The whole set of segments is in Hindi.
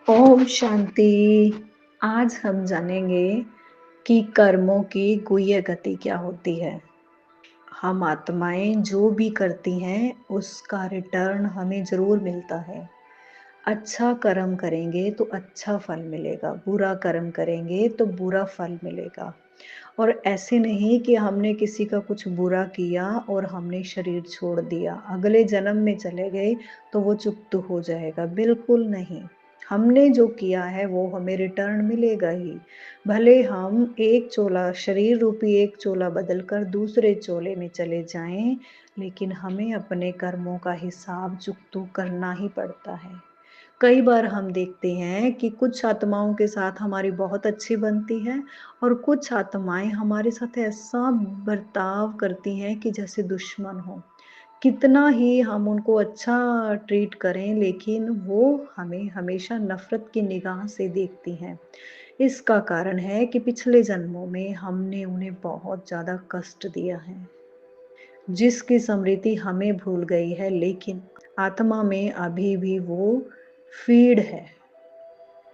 ओम शांति। आज हम जानेंगे कि कर्मों की गुह्य गति क्या होती है। हम आत्माएं जो भी करती हैं उसका रिटर्न हमें जरूर मिलता है। अच्छा कर्म करेंगे तो अच्छा फल मिलेगा, बुरा कर्म करेंगे तो बुरा फल मिलेगा। और ऐसे नहीं कि हमने किसी का कुछ बुरा किया और हमने शरीर छोड़ दिया, अगले जन्म में चले गए तो वो चुप्त हो जाएगा, बिल्कुल नहीं। हमने जो किया है वो हमें रिटर्न मिलेगा ही। भले हम एक चोला शरीर रूपी एक चोला बदलकर दूसरे चोले में चले जाएं, लेकिन हमें अपने कर्मों का हिसाब चुकतू करना ही पड़ता है। कई बार हम देखते हैं कि कुछ आत्माओं के साथ हमारी बहुत अच्छी बनती है और कुछ आत्माएं हमारे साथ ऐसा बर्ताव करती हैं कि जैसे दुश्मन हो। कितना ही हम उनको अच्छा ट्रीट करें लेकिन वो हमें हमेशा नफरत की निगाह से देखती हैं। इसका कारण है कि पिछले जन्मों में हमने उन्हें बहुत ज़्यादा कष्ट दिया है, जिसकी स्मृति हमें भूल गई है, लेकिन आत्मा में अभी भी वो फीड है।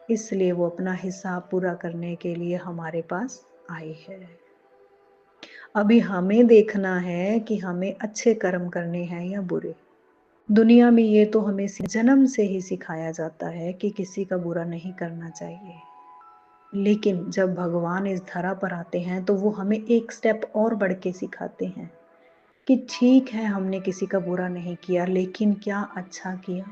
इसलिए वो अपना हिसाब पूरा करने के लिए हमारे पास आई है। अभी हमें देखना है कि हमें अच्छे कर्म करने हैं या बुरे। दुनिया में ये तो हमें जन्म से ही सिखाया जाता है कि किसी का बुरा नहीं करना चाहिए। लेकिन जब भगवान इस धरा पर आते हैं तो वो हमें एक स्टेप और बढ़ के सिखाते हैं कि ठीक है, हमने किसी का बुरा नहीं किया, लेकिन क्या अच्छा किया।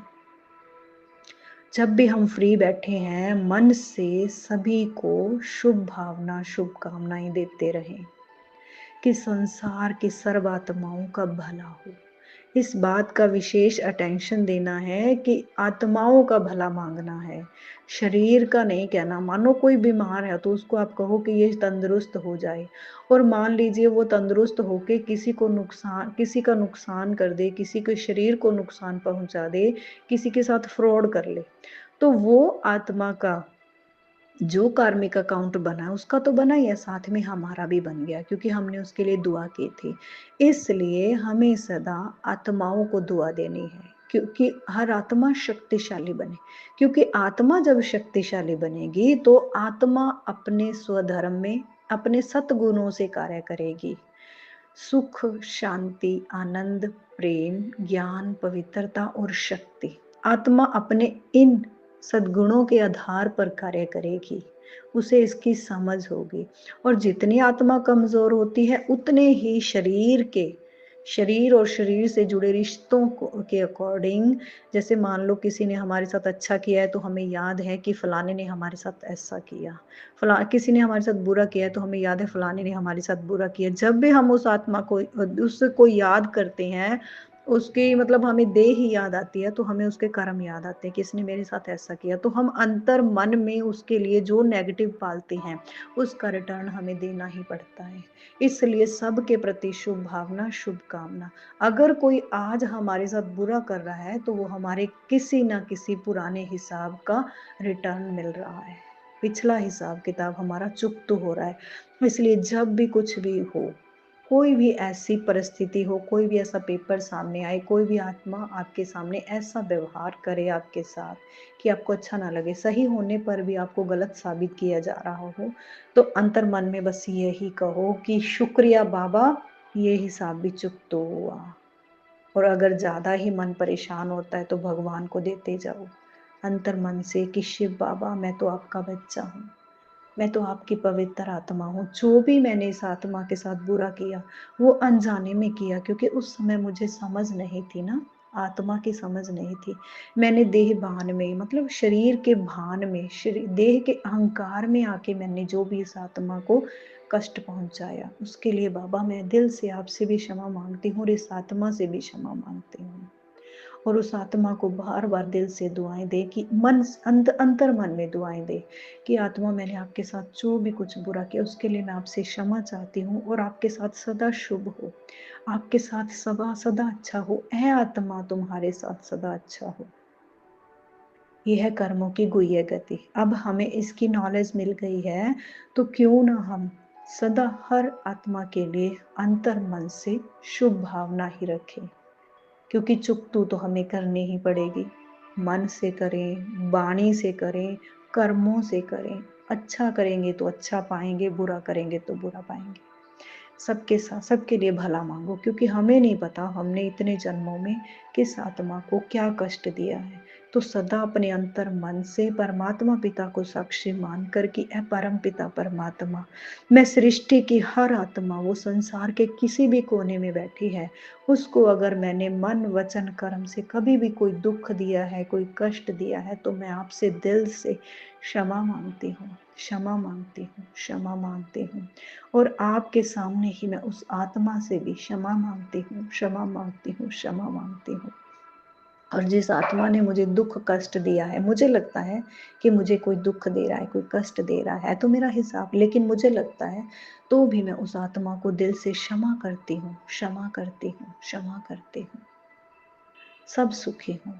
जब भी हम फ्री बैठे हैं, मन से सभी को शुभ भावना शुभकामनाएं देते रहें कि संसार की सर्व आत्माओं का भला हो। इस बात का विशेष अटेंशन देना है कि आत्माओं का भला मांगना है, शरीर का नहीं कहना। मानो कोई बीमार है तो उसको आप कहो कि ये तंदुरुस्त हो जाए, और मान लीजिए वो तंदुरुस्त होके किसी का नुकसान कर दे, किसी के शरीर को नुकसान पहुंचा दे, किसी के साथ फ्रॉड कर ले, तो वो आत्मा का जो कार्मिक अकाउंट बना उसका तो बना ही है, साथ में हमारा भी बन गया, क्योंकि हमने उसके लिए दुआ की थी। इसलिए हमें सदा आत्माओं को दुआ देनी है, क्योंकि हर आत्मा शक्तिशाली बने। क्योंकि आत्मा जब शक्तिशाली बनेगी तो आत्मा अपने स्वधर्म में अपने सतगुणों से कार्य करेगी। सुख, शांति, आनंद, प्रेम, ज्ञान, पवित्रता और शक्ति, आत्मा अपने इन सद्गुणों के आधार पर कार्य करेगी। उसे इसकी समझ होगी। और जितनी आत्मा कमजोर होती है उतने ही शरीर और शरीर से जुड़े रिश्तों के अकॉर्डिंग, जैसे मान लो किसी ने हमारे साथ अच्छा किया है तो हमें याद है कि फलाने ने हमारे साथ ऐसा किया, किसी ने हमारे साथ बुरा किया है तो हमें याद है फलाने ने हमारे साथ बुरा किया। जब भी हम उस आत्मा को उसको याद करते हैं, उसकी मतलब हमें देह ही याद आती है, तो हमें उसके कर्म याद आते हैं कि इसने मेरे साथ ऐसा किया, तो हम अंतर मन में उसके लिए जो नेगेटिव पालते हैं उसका रिटर्न हमें देना ही पड़ता है। इसलिए सबके प्रति शुभ भावना शुभकामना। अगर कोई आज हमारे साथ बुरा कर रहा है तो वो हमारे किसी ना किसी पुराने हिसाब का रिटर्न मिल रहा है, पिछला हिसाब किताब हमारा चुकत हो रहा है। इसलिए जब भी कुछ भी हो, कोई भी ऐसी परिस्थिति हो, कोई भी ऐसा पेपर सामने आए, कोई भी आत्मा आपके सामने ऐसा व्यवहार करे आपके साथ कि आपको अच्छा ना लगे, सही होने पर भी आपको गलत साबित किया जा रहा हो, तो अंतर मन में बस यही कहो कि शुक्रिया बाबा, ये हिसाब भी चुकता हुआ। और अगर ज्यादा ही मन परेशान होता है तो भगवान को देते जाओ अंतर मन से कि शिव बाबा, मैं तो आपका बच्चा हूँ, मैं तो आपकी पवित्र आत्मा हूँ। जो भी मैंने इस आत्मा के साथ बुरा किया वो अनजाने में किया, क्योंकि उस समय मुझे समझ नहीं थी ना, आत्मा की समझ नहीं थी। मैंने देह भान में, मतलब शरीर के भान में, शरीर देह के अहंकार में आके मैंने जो भी इस आत्मा को कष्ट पहुंचाया, उसके लिए बाबा मैं दिल से आपसे भी क्षमा मांगती हूँ और इस आत्मा से भी क्षमा मांगती हूँ। और उस आत्मा को बार बार दिल से दुआएं दे कि अंतर मन में दुआएं दे कि आत्मा, मैंने आपके साथ जो भी कुछ बुरा किया उसके लिए मैं आपसे क्षमा चाहती हूँ, और आपके साथ सदा शुभ हो, आपके साथ सदा सदा अच्छा हो, ऐ आत्मा तुम्हारे साथ सदा अच्छा हो। यह है कर्मों की गुह्य गति। अब हमें इसकी नॉलेज मिल गई है तो क्यों ना हम सदा हर आत्मा के लिए अंतर मन से शुभ भावना ही रखें, क्योंकि चुकतू तो हमें करनी ही पड़ेगी। मन से करें, वाणी से करें, कर्मों से करें। अच्छा करेंगे तो अच्छा पाएँगे, बुरा करेंगे तो बुरा पाएँगे। सबके साथ सबके लिए भला माँगो, क्योंकि हमें नहीं पता हमने इतने जन्मों में किस आत्मा को क्या कष्ट दिया है। तो सदा अपने अंतर मन से परमात्मा पिता को साक्षी मानकर कि ए परम पिता परमात्मा, मैं सृष्टि की हर आत्मा वो संसार के किसी भी कोने में बैठी है, उसको अगर मैंने मन, वचन, कर्म से कभी भी कोई दुःख दिया है, कोई कष्ट दिया है, तो मैं आपसे दिल से क्षमा माँगती हूँ, क्षमा माँगती हूँ, क्षमा माँगती हूँ। और आपके सामने ही मैं उस आत्मा से भी क्षमा माँगती हूँ, क्षमा माँगती हूँ, क्षमा माँगती हूँ। और जिस आत्मा ने मुझे दुःख कष्ट दिया है, मुझे लगता है कि मुझे कोई दुःख दे रहा है, कोई कष्ट दे रहा है, तो मेरा हिसाब, लेकिन मुझे लगता है तो भी मैं उस आत्मा को दिल से क्षमा करती हूँ, क्षमा करती हूँ, क्षमा करती हूँ। सब सुखी हों।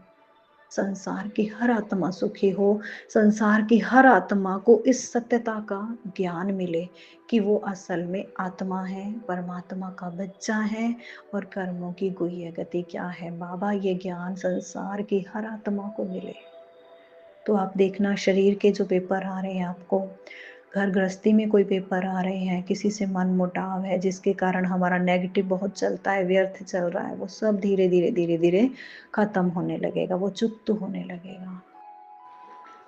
संसार की हर आत्मा सुखी हो, संसार की हर आत्मा को इस सत्यता का ज्ञान मिले कि वो असल में आत्मा है, परमात्मा का बच्चा है और कर्मों की गुह्य गति क्या है। बाबा, ये ज्ञान संसार की हर आत्मा को मिले। तो आप देखना, शरीर के जो पेपर आ रहे हैं आपको, घर गृहस्थी में कोई पेपर आ रहे हैं, किसी से मनमुटाव है जिसके कारण हमारा नेगेटिव बहुत चलता है, व्यर्थ चल रहा है, वो सब धीरे धीरे धीरे धीरे खत्म होने लगेगा, वो चुप्त होने लगेगा।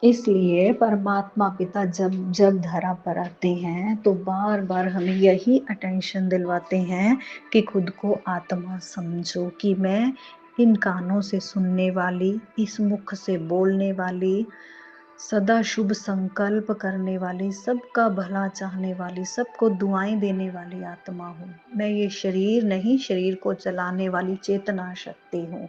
इसलिए परमात्मा पिता जब जब धरा पर आते हैं तो बार बार हमें यही अटेंशन दिलवाते हैं कि खुद को आत्मा समझो, कि मैं इन कानों से सुनने वाली, इस मुख से बोलने वाली, सदा शुभ संकल्प करने वाली, सबका भला चाहने वाली, सबको दुआएं देने वाली आत्मा हूँ। मैं ये शरीर नहीं, शरीर को चलाने वाली चेतना शक्ति हूँ,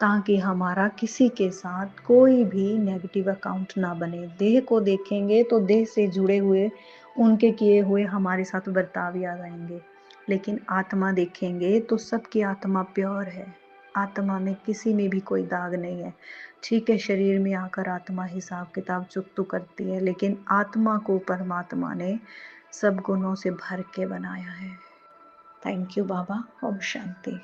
ताकि हमारा किसी के साथ कोई भी नेगेटिव अकाउंट ना बने। देह को देखेंगे तो देह से जुड़े हुए उनके किए हुए हमारे साथ बर्ताव याद आएंगे, लेकिन आत्मा देखेंगे तो सबकी आत्मा प्योर है, आत्मा में किसी में भी कोई दाग नहीं है। ठीक है, शरीर में आकर आत्मा हिसाब किताब चुकतो करती है, लेकिन आत्मा को परमात्मा ने सब गुणों से भर के बनाया है। थैंक यू बाबा। ओम शांति।